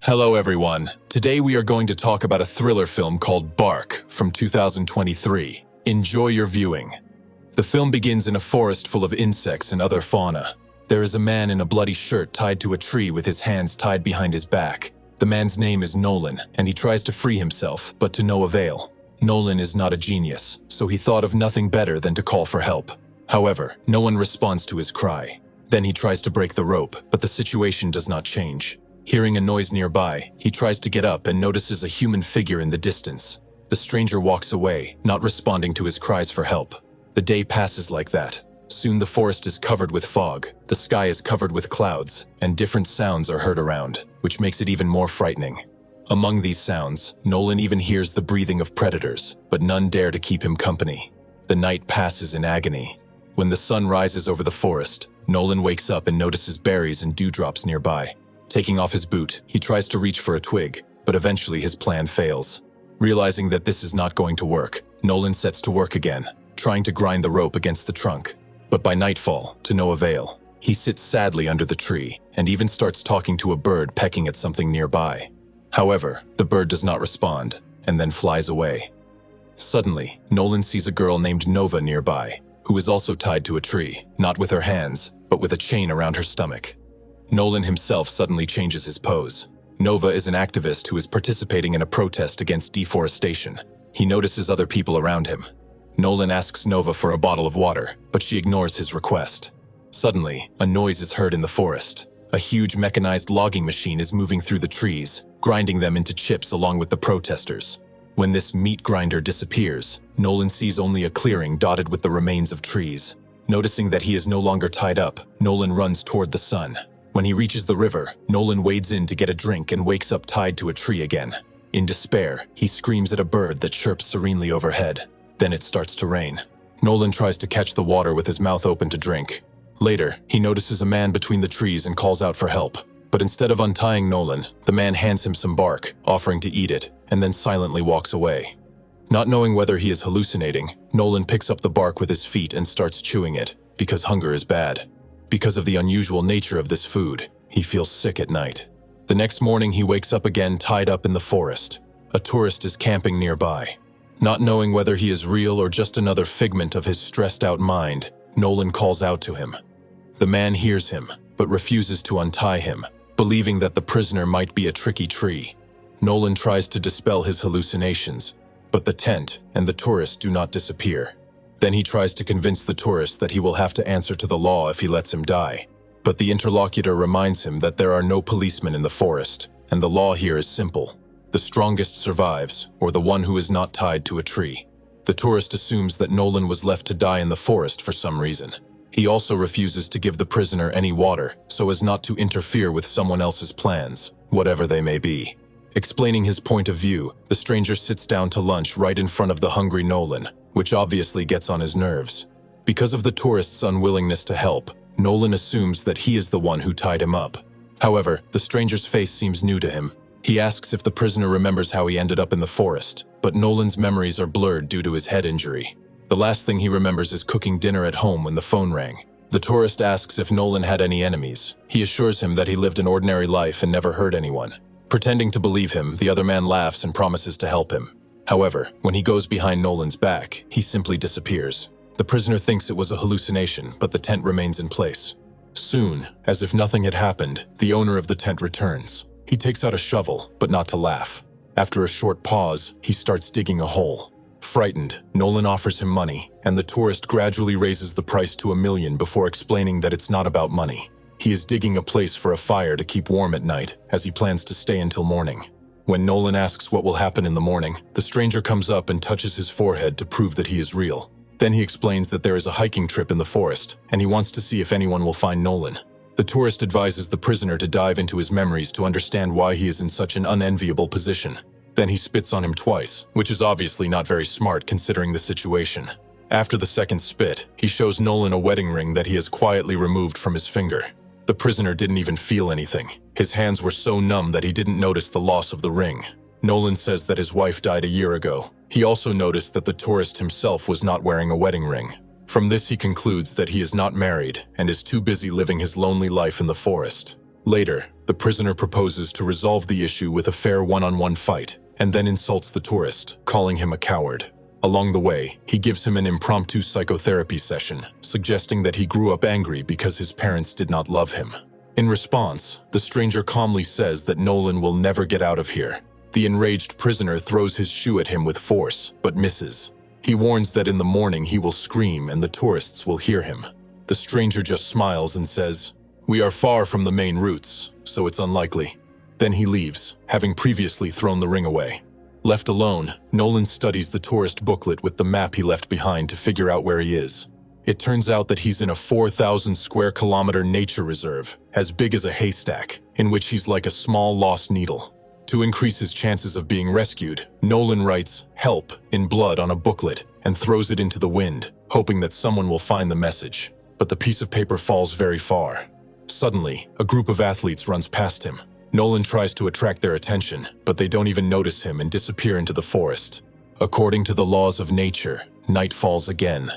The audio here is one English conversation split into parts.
Hello everyone. Today we are going to talk about a thriller film called Bark from 2023. Enjoy your viewing. The film begins in a forest full of insects and other fauna. There is a man in a bloody shirt tied to a tree with his hands tied behind his back. The man's name is Nolan, and he tries to free himself, but to no avail. Nolan is not a genius, so he thought of nothing better than to call for help. However, no one responds to his cry. Then he tries to break the rope, but the situation does not change. Hearing a noise nearby, he tries to get up and notices a human figure in the distance. The stranger walks away, not responding to his cries for help. The day passes like that. Soon the forest is covered with fog, the sky is covered with clouds, and different sounds are heard around, which makes it even more frightening. Among these sounds, Nolan even hears the breathing of predators, but none dare to keep him company. The night passes in agony. When the sun rises over the forest, Nolan wakes up and notices berries and dewdrops nearby. Taking off his boot, he tries to reach for a twig, but eventually his plan fails. Realizing that this is not going to work, Nolan sets to work again, trying to grind the rope against the trunk. But by nightfall, to no avail. He sits sadly under the tree, and even starts talking to a bird pecking at something nearby. However, the bird does not respond, and then flies away. Suddenly, Nolan sees a girl named Nova nearby, who is also tied to a tree, not with her hands, but with a chain around her stomach. Nolan himself suddenly changes his pose. Nova is an activist who is participating in a protest against deforestation. He notices other people around him. Nolan asks Nova for a bottle of water, but she ignores his request. Suddenly, a noise is heard in the forest. A huge mechanized logging machine is moving through the trees, grinding them into chips along with the protesters. When this meat grinder disappears, Nolan sees only a clearing dotted with the remains of trees. Noticing that he is no longer tied up, Nolan runs toward the sun. When he reaches the river, Nolan wades in to get a drink and wakes up tied to a tree again. In despair, he screams at a bird that chirps serenely overhead. Then it starts to rain. Nolan tries to catch the water with his mouth open to drink. Later, he notices a man between the trees and calls out for help. But instead of untying Nolan, the man hands him some bark, offering to eat it, and then silently walks away. Not knowing whether he is hallucinating, Nolan picks up the bark with his feet and starts chewing it, because hunger is bad. Because of the unusual nature of this food, he feels sick at night. The next morning he wakes up again tied up in the forest. A tourist is camping nearby. Not knowing whether he is real or just another figment of his stressed-out mind, Nolan calls out to him. The man hears him, but refuses to untie him, believing that the prisoner might be a tricky tree. Nolan tries to dispel his hallucinations, but the tent and the tourist do not disappear. Then he tries to convince the tourist that he will have to answer to the law if he lets him die. But the interlocutor reminds him that there are no policemen in the forest, and the law here is simple. The strongest survives, or the one who is not tied to a tree. The tourist assumes that Nolan was left to die in the forest for some reason. He also refuses to give the prisoner any water, so as not to interfere with someone else's plans, whatever they may be. Explaining his point of view, the stranger sits down to lunch right in front of the hungry Nolan, which obviously gets on his nerves. Because of the tourist's unwillingness to help, Nolan assumes that he is the one who tied him up. However, the stranger's face seems new to him. He asks if the prisoner remembers how he ended up in the forest, but Nolan's memories are blurred due to his head injury. The last thing he remembers is cooking dinner at home when the phone rang. The tourist asks if Nolan had any enemies. He assures him that he lived an ordinary life and never hurt anyone. Pretending to believe him, the other man laughs and promises to help him. However, when he goes behind Nolan's back, he simply disappears. The prisoner thinks it was a hallucination, but the tent remains in place. Soon, as if nothing had happened, the owner of the tent returns. He takes out a shovel, but not to laugh. After a short pause, he starts digging a hole. Frightened, Nolan offers him money, and the tourist gradually raises the price to $1 million before explaining that it's not about money. He is digging a place for a fire to keep warm at night, as he plans to stay until morning. When Nolan asks what will happen in the morning, the stranger comes up and touches his forehead to prove that he is real. Then he explains that there is a hiking trip in the forest, and he wants to see if anyone will find Nolan. The tourist advises the prisoner to dive into his memories to understand why he is in such an unenviable position. Then he spits on him twice, which is obviously not very smart considering the situation. After the second spit, he shows Nolan a wedding ring that he has quietly removed from his finger. The prisoner didn't even feel anything. His hands were so numb that he didn't notice the loss of the ring. Nolan says that his wife died a year ago. He also noticed that the tourist himself was not wearing a wedding ring. From this he concludes that he is not married and is too busy living his lonely life in the forest. Later, the prisoner proposes to resolve the issue with a fair one-on-one fight, and then insults the tourist, calling him a coward. Along the way, he gives him an impromptu psychotherapy session, suggesting that he grew up angry because his parents did not love him. In response, the stranger calmly says that Nolan will never get out of here. The enraged prisoner throws his shoe at him with force, but misses. He warns that in the morning he will scream and the tourists will hear him. The stranger just smiles and says, "We are far from the main routes, so it's unlikely." Then he leaves, having previously thrown the ring away. Left alone, Nolan studies the tourist booklet with the map he left behind to figure out where he is. It turns out that he's in a 4,000 square kilometer nature reserve, as big as a haystack, in which he's like a small lost needle. To increase his chances of being rescued, Nolan writes "help" in blood on a booklet and throws it into the wind, hoping that someone will find the message. But the piece of paper falls very far. Suddenly, a group of athletes runs past him. Nolan tries to attract their attention, but they don't even notice him and disappear into the forest. According to the laws of nature, night falls again.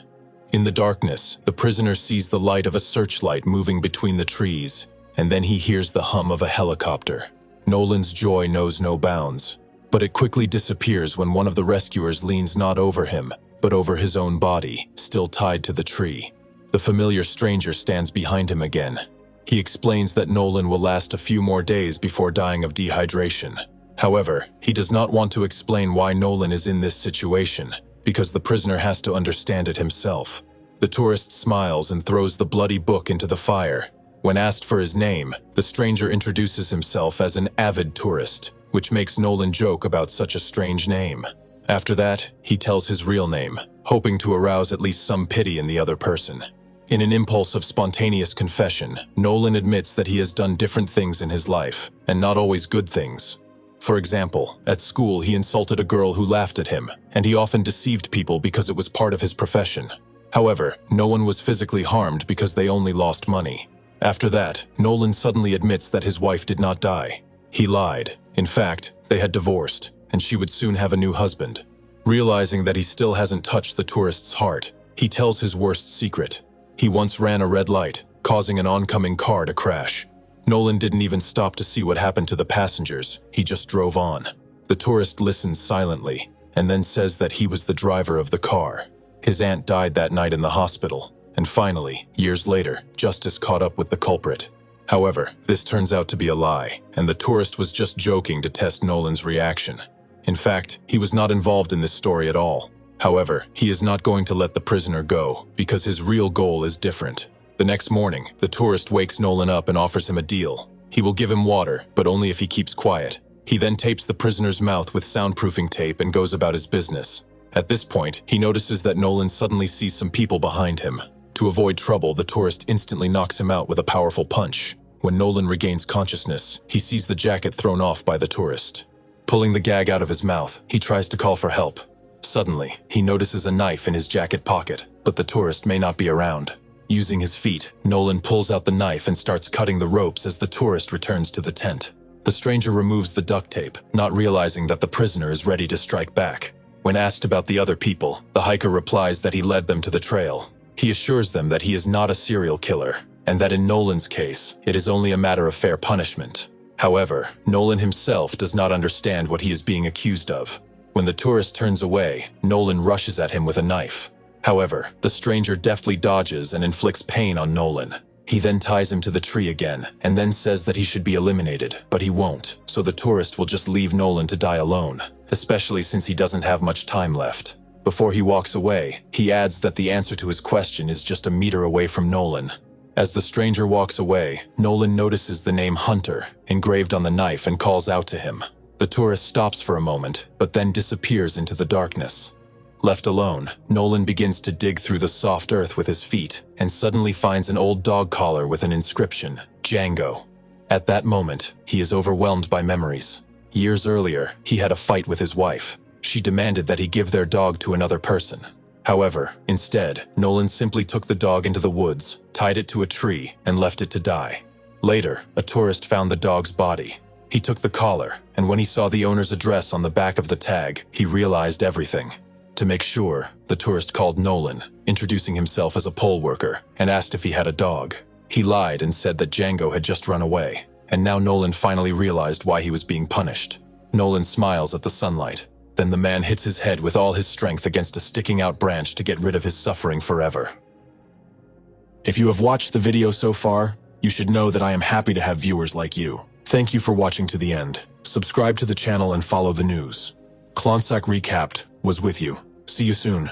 In the darkness, the prisoner sees the light of a searchlight moving between the trees, and then he hears the hum of a helicopter. Nolan's joy knows no bounds, but it quickly disappears when one of the rescuers leans not over him, but over his own body, still tied to the tree. The familiar stranger stands behind him again. He explains that Nolan will last a few more days before dying of dehydration. However, he does not want to explain why Nolan is in this situation, because the prisoner has to understand it himself. The tourist smiles and throws the bloody book into the fire. When asked for his name, the stranger introduces himself as an avid tourist, which makes Nolan joke about such a strange name. After that, he tells his real name, hoping to arouse at least some pity in the other person. In an impulse of spontaneous confession, Nolan admits that he has done different things in his life, and not always good things. For example, at school he insulted a girl who laughed at him, and he often deceived people because it was part of his profession. However, no one was physically harmed because they only lost money. After that, Nolan suddenly admits that his wife did not die. He lied. In fact, they had divorced, and she would soon have a new husband. Realizing that he still hasn't touched the tourist's heart, he tells his worst secret. He once ran a red light, causing an oncoming car to crash. Nolan didn't even stop to see what happened to the passengers, he just drove on. The tourist listens silently, and then says that he was the driver of the car. His aunt died that night in the hospital, and finally, years later, justice caught up with the culprit. However, this turns out to be a lie, and the tourist was just joking to test Nolan's reaction. In fact, he was not involved in this story at all. However, he is not going to let the prisoner go, because his real goal is different. The next morning, the tourist wakes Nolan up and offers him a deal. He will give him water, but only if he keeps quiet. He then tapes the prisoner's mouth with soundproofing tape and goes about his business. At this point, he notices that Nolan suddenly sees some people behind him. To avoid trouble, the tourist instantly knocks him out with a powerful punch. When Nolan regains consciousness, he sees the jacket thrown off by the tourist. Pulling the gag out of his mouth, he tries to call for help. Suddenly, he notices a knife in his jacket pocket, but the tourist may not be around. Using his feet, Nolan pulls out the knife and starts cutting the ropes as the tourist returns to the tent. The stranger removes the duct tape, not realizing that the prisoner is ready to strike back. When asked about the other people, the hiker replies that he led them to the trail. He assures them that he is not a serial killer, and that in Nolan's case, it is only a matter of fair punishment. However, Nolan himself does not understand what he is being accused of. When the tourist turns away, Nolan rushes at him with a knife. However, the stranger deftly dodges and inflicts pain on Nolan. He then ties him to the tree again, and then says that he should be eliminated, but he won't, so the tourist will just leave Nolan to die alone, especially since he doesn't have much time left. Before he walks away, he adds that the answer to his question is just a meter away from Nolan. As the stranger walks away, Nolan notices the name Hunter engraved on the knife and calls out to him. The tourist stops for a moment, but then disappears into the darkness. Left alone, Nolan begins to dig through the soft earth with his feet and suddenly finds an old dog collar with an inscription, Django. At that moment, he is overwhelmed by memories. Years earlier, he had a fight with his wife. She demanded that he give their dog to another person. However, instead, Nolan simply took the dog into the woods, tied it to a tree, and left it to die. Later, a tourist found the dog's body. He took the collar, and when he saw the owner's address on the back of the tag, he realized everything. To make sure, the tourist called Nolan, introducing himself as a poll worker, and asked if he had a dog. He lied and said that Django had just run away. And now Nolan finally realized why he was being punished. Nolan smiles at the sunlight. Then the man hits his head with all his strength against a sticking out branch to get rid of his suffering forever. If you have watched the video so far, you should know that I am happy to have viewers like you. Thank you for watching to the end. Subscribe to the channel and follow the news. Klonsak Recapped was with you. See you soon.